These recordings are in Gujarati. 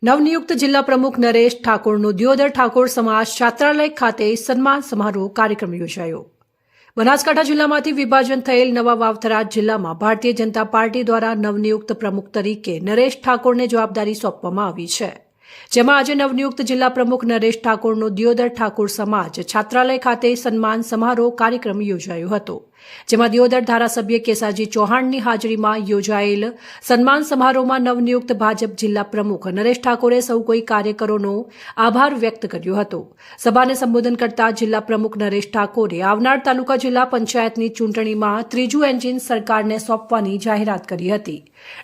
નવનિયુક્ત જિલ્લા પ્રમુખ નરેશ ઠાકોરનો દિયોદર ઠાકોર સમાજ છાત્રાલય ખાતે સન્માન સમારોહ કાર્યક્રમ યોજાયો। બનાસકાંઠા જિલ્લામાંથી વિભાજન થયેલ નવા વાવથરા જિલ્લામાં ભારતીય જનતા પાર્ટી દ્વારા નવનિયુક્ત પ્રમુખ તરીકે નરેશ ઠાકોરને જવાબદારી સોંપવામાં આવી છે, જેમાં આજે નવનિયુક્ત જિલ્લા પ્રમુખ નરેશ ઠાકોરનો દિયોદર ઠાકોર સમાજ છાત્રાલય ખાતે સન્માન સમારોહ કાર્યક્રમ યોજાયો હતો, જેમાં દિયોદર ધારાસભ્ય કેસાજી ચૌહાણની હાજરીમાં યોજાયેલ સન્માન સમારોહમાં નવનિયુક્ત ભાજપ જિલ્લા પ્રમુખ નરેશ ઠાકોરે સૌ કોઈ કાર્યકરોનો આભાર વ્યક્ત કર્યો હતો। સભાને સંબોધન કરતા જિલ્લા પ્રમુખ નરેશ ઠાકોરે આવનાર તાલુકા જિલ્લા પંચાયતની ચૂંટણીમાં ત્રીજું એન્જિન સરકારને સોંપવાની જાહેરાત કરી હતી।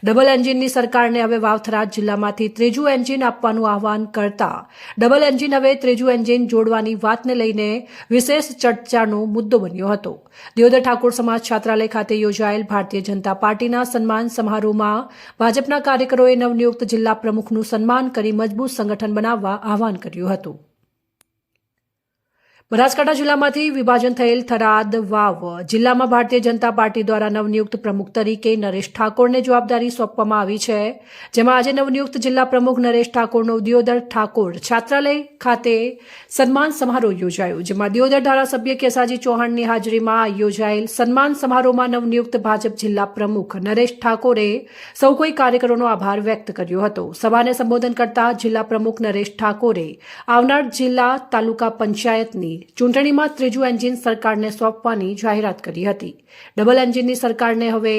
ડબલ એન્જિનની સરકારને હવે વાવથરા જિલ્લામાંથી ત્રીજું એન્જિન આપવાનું આહવાન કરતા ડબલ એન્જિન હવે ત્રીજું એન્જિન જોડવાની વાતને લઈને વિશેષ ચર્ચાનો મુદ્દો બન્યો હતો। દિયોદર ઠાકોર સમાજ છાત્રાલય ખાતે યોજાયેલ ભારતીય જનતા પાર્ટીના સન્માન સમારોહમાં ભાજપના કાર્યકરોએ નવનિયુક્ત જિલ્લા પ્રમુખનું સન્માન કરી મજબૂત સંગઠન બનાવવા આહવાન કર્યું હતું। બનાસકાંઠા જિલ્લામાંથી વિભાજન થયેલ થરાદ વાવ જિલ્લામાં ભારતીય જનતા પાર્ટી દ્વારા નવનિયુક્ત પ્રમુખ તરીકે નરેશ ઠાકોરને જવાબદારી સોંપવામાં આવી છે, જેમાં આજે નવનિયુક્ત જિલ્લા પ્રમુખ નરેશ ઠાકોરનો દિયોદર ઠાકોર છાત્રાલય ખાતે સન્માન સમારોહ યોજાયો, જેમાં દિયોદર ધારાસભ્ય કેસાજી ચૌહાણની હાજરીમાં યોજાયેલ સન્માન સમારોહમાં નવનિયુક્ત ભાજપ જિલ્લા પ્રમુખ નરેશ ઠાકોરે સૌ કોઈ કાર્યકરોનો આભાર વ્યક્ત કર્યો હતો। સભાને સંબોધન કરતા જિલ્લા પ્રમુખ નરેશ ઠાકોરે આવનાર જિલ્લા તાલુકા પંચાયતની ચૂંટણીમાં ત્રીજું એન્જિન સરકારને સોંપવાની જાહેરાત કરી હતી। ડબલ એન્જિનની સરકારને હવે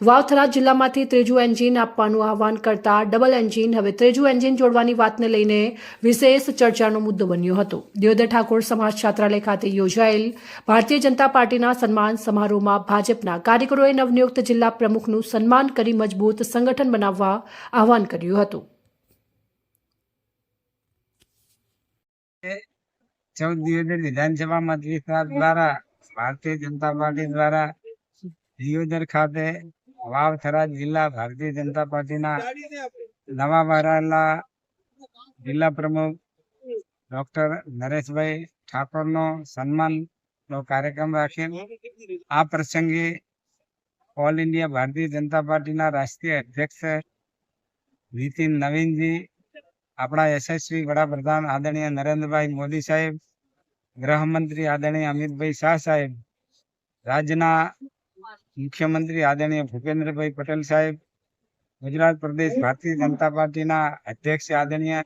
વાવથરા જિલ્લામાંથી ત્રીજું એન્જિન આપવાનું આહવાન કરતા ડબલ એન્જિન હવે ત્રીજું એન્જિન જોડવાની વાતને લઈને વિશેષ ચર્ચાનો મુદ્દો બન્યો હતો। દિયોદર ઠાકોર સમાજ છાત્રાલય ખાતે યોજાયેલ ભારતીય જનતા પાર્ટીના સન્માન સમારોહમાં ભાજપના કાર્યકરોએ નવનિયુક્ત જિલ્લા પ્રમુખનું સન્માન કરી મજબૂત સંગઠન બનાવવા આહવાન કર્યું હતું। 14 દિયોદર વિધાનસભા મત વિસ્તાર દ્વારા ભારતીય જનતા પાર્ટી દ્વારા દિયોદર ખાતે વાવથરા જિલ્લા ભારતીય જનતા પાર્ટીના નવા વરાયેલા જિલ્લા પ્રમુખ ડોક્ટર નરેશભાઈ ઠાકોરનો સન્માનનો કાર્યક્રમ રાખેલ। આ પ્રસંગે ઓલ ઇન્ડિયા ભારતીય જનતા પાર્ટીના રાષ્ટ્રીય અધ્યક્ષ નીતિન નવીનજી, આપણા યશસ્વી વડાપ્રધાન આદરણીય નરેન્દ્રભાઈ મોદી સાહેબ, ગૃહમંત્રી આદરણીય અમિતભાઈ શાહ સાહેબ, રાજ્યના મુખ્યમંત્રી આદરણીય ભૂપેન્દ્રભાઈ પટેલ સાહેબ, ગુજરાત પ્રદેશ ભારતીય જનતા પાર્ટીના અધ્યક્ષ આદરણીય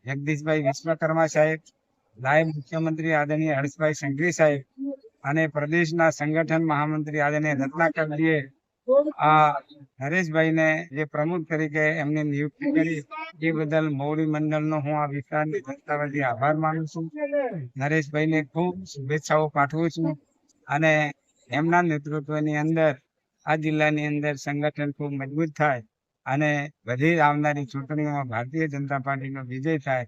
જગદીશભાઈ વિશ્વકર્મા સાહેબ, નાયબ મુખ્યમંત્રી આદરણીય હર્ષભાઈ સંઘવી સાહેબ અને પ્રદેશના સંગઠન મહામંત્રી આદરણીય રત્નાકરજીએ આ નરેશભાઈને જે પ્રમુખ તરીકે એમની નિયુક્તિ કરી એ બદલ મોવડી મંડળનો હું આ વિસ્તારની જનતા વતી આભાર માનું છું। નરેશભાઈને ખૂબ શુભેચ્છાઓ પાઠવું છું અને એમના નેતૃત્વની અંદર આ જિલ્લાની અંદર સંગઠન ખૂબ મજબૂત થાય અને બધી આવનારી ચૂંટણીઓમાં ભારતીય જનતા પાર્ટીનો વિજય થાય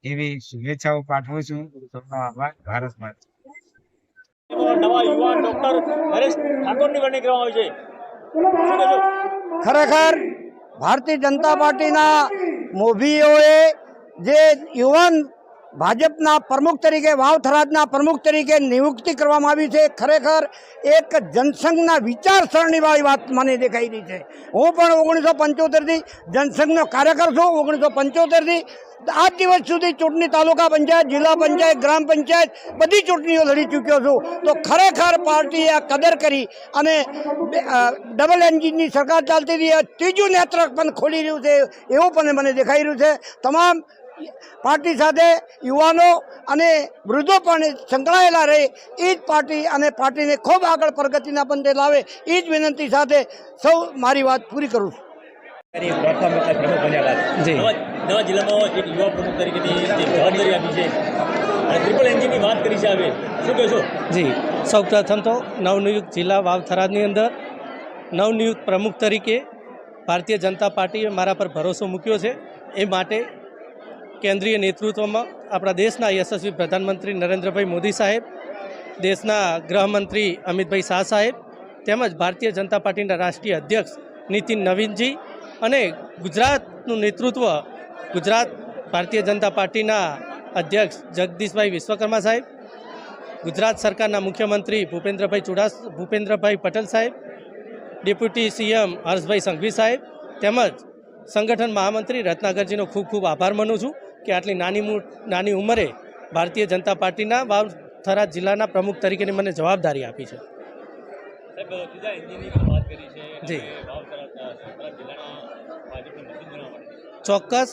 એવી શુભેચ્છાઓ પાઠવું છું। સૌનો આભાર। ભારત માતા। નવા યુવાન ડોક્ટર નરેશ ઠાકોરની વરણી કરવામાં આવી છે। ખરેખર ભારતીય જનતા પાર્ટીના મોભીઓએ જે યુવાન ભાજપના પ્રમુખ તરીકે વાવથરાજના પ્રમુખ તરીકે નિયુક્તિ કરવામાં આવી છે, ખરેખર એક જનસંઘના વિચારસરણીવાળી વાત મને દેખાઈ રહી છે। હું પણ 1975થી જનસંઘનો કાર્યકર છું। 1975થી આજ દિવસ સુધી ચૂંટણી તાલુકા પંચાયત, જિલ્લા પંચાયત, ગ્રામ પંચાયત બધી ચૂંટણીઓ લડી ચૂક્યો છું। તો ખરેખર પાર્ટીએ આ કદર કરી અને ડબલ એન્જિનની સરકાર ચાલતી હતી, ત્રીજું નેત્રક પણ ખોલી રહ્યું છે એવું પણ મને દેખાઈ રહ્યું છે। તમામ પાર્ટી સાથે યુવાનો અને વૃદ્ધો પણ સંકળાયેલા રહે એ જ પાર્ટી અને પાર્ટીને ખૂબ આગળ પ્રગતિના પંથે લાવે એ જ વિનંતી સાથે સૌ મારી વાત પૂરી કરું છું। નવા જિલ્લામાં એક યુવા પ્રમુખ તરીકેની જે જવાબદારી આપી છે અને ટ્રિપલ એન્જિનની વાત કરી છે, હવે શું કહેશો? જી, સૌપ્રથમ તો નવનિયુક્ત જિલ્લા વાવથરાની અંદર નવનિયુક્ત પ્રમુખ તરીકે ભારતીય જનતા પાર્ટીએ મારા પર ભરોસો મૂક્યો છે। એ માટે કેન્દ્રીય નેતૃત્વમાં આપણા દેશના યશસ્વી પ્રધાનમંત્રી નરેન્દ્રભાઈ મોદી સાહેબ, દેશના ગૃહમંત્રી અમિતભાઈ શાહ સાહેબ તેમજ ભારતીય જનતા પાર્ટીના રાષ્ટ્રીય અધ્યક્ષ નીતિન નવીનજી અને ગુજરાતનું નેતૃત્વ ગુજરાત ભારતીય જનતા પાર્ટીના અધ્યક્ષ જગદીશભાઈ વિશ્વકર્મા સાહેબ, ગુજરાત સરકારના મુખ્યમંત્રી ભૂપેન્દ્રભાઈ પટેલ સાહેબ, ડેપ્યુટી સીએમ હર્ષભાઈ સંઘવી સાહેબ તેમજ સંગઠન મહામંત્રી રત્નાકરજીનો ખૂબ ખૂબ આભાર માનું છું કે આટલી નાની ઉંમરે ભારતીય જનતા પાર્ટીના વાવથરા જિલ્લાના પ્રમુખ તરીકેની મને જવાબદારી આપી છે. સાહેબ ત્રીજા એન્જિનની વાત કરી છે જી. વાવથરા જિલ્લાના ભાજપને મજબૂત બનાવવા માટે ચોક્કસ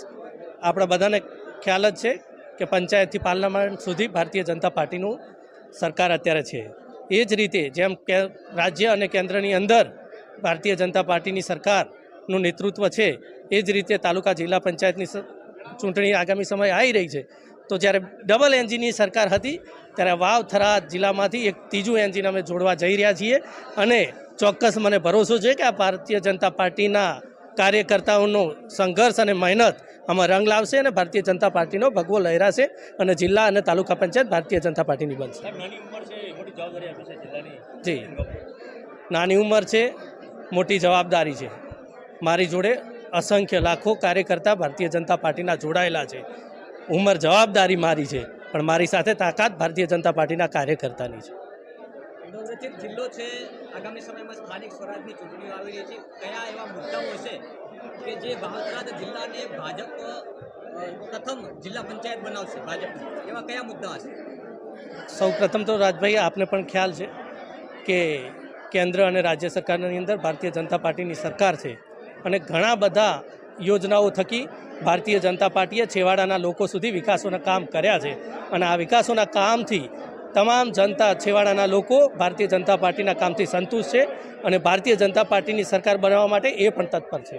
આપણા બધાને ખ્યાલ જ છે કે પંચાયતથી પાર્લામેન્ટ સુધી ભારતીય જનતા પાર્ટીનું સરકાર અત્યારે છે. એ જ રીતે જેમ કે રાજ્ય અને કેન્દ્રની અંદર ભારતીય જનતા પાર્ટીની સરકારનું નેતૃત્વ છે, એ જ રીતે તાલુકા જિલ્લા પંચાયતની ચૂંટણી આગામી સમયે આવી રહી છે. તો જ્યારે ડબલ એન્જિનની સરકાર હતી ત્યારે વાવથરા જિલ્લામાંથી એક ત્રીજું એન્જિન અમે જોડવા જઈ રહ્યા છીએ અને ચોક્કસ મને ભરોસો છે કે આ ભારતીય જનતા પાર્ટીના કાર્યકર્તાઓનો સંઘર્ષ અને મહેનત આમાં રંગ લાવશે અને ભારતીય જનતા પાર્ટીનો ભગવો લહેરાશે અને જિલ્લા અને તાલુકા પંચાયત ભારતીય જનતા પાર્ટીની બનશે. સાહેબ નાની ઉંમર છે મોટી જવાબદારી આપી છે જિલ્લાની. જી, નાની ઉંમર છે, મોટી જવાબદારી છે. મારી જોડે અસંખ્ય લાખો કાર્યકર્તા ભારતીય જનતા પાર્ટીના જોડાયેલા છે. ઉંમર જવાબદારી મારી છે, પણ મારી સાથે તાકાત ભારતીય જનતા પાર્ટીના કાર્યકર્તાની છે. નવરચિત જિલ્લો છે, આગામી સમયમાં સ્થાનિક સ્વરાજની ચૂંટણીઓ આવી રહી છે. કયા એવા મુદ્દાઓ છે કે જે વાવથરા જિલ્લાને ભાજપ પ્રથમ જિલ્લા પંચાયત બનાવશે? ભાજપ એવા કયા મુદ્દા હશે? સૌ પ્રથમ તો રાજભાઈ આપને પણ ખ્યાલ છે કે કેન્દ્ર અને રાજ્ય સરકારની અંદર ભારતીય જનતા પાર્ટીની સરકાર છે અને ઘણા બધા યોજનાઓ થકી ભારતીય જનતા પાર્ટીએ છેવાડાના લોકો સુધી વિકાસોના કામ કર્યા છે અને આ વિકાસોના કામથી તમામ જનતા છેવાડાના લોકો ભારતીય જનતા પાર્ટીના કામથી સંતુષ્ટ છે અને ભારતીય જનતા પાર્ટીની સરકાર બનાવવા માટે એ પણ તત્પર છે.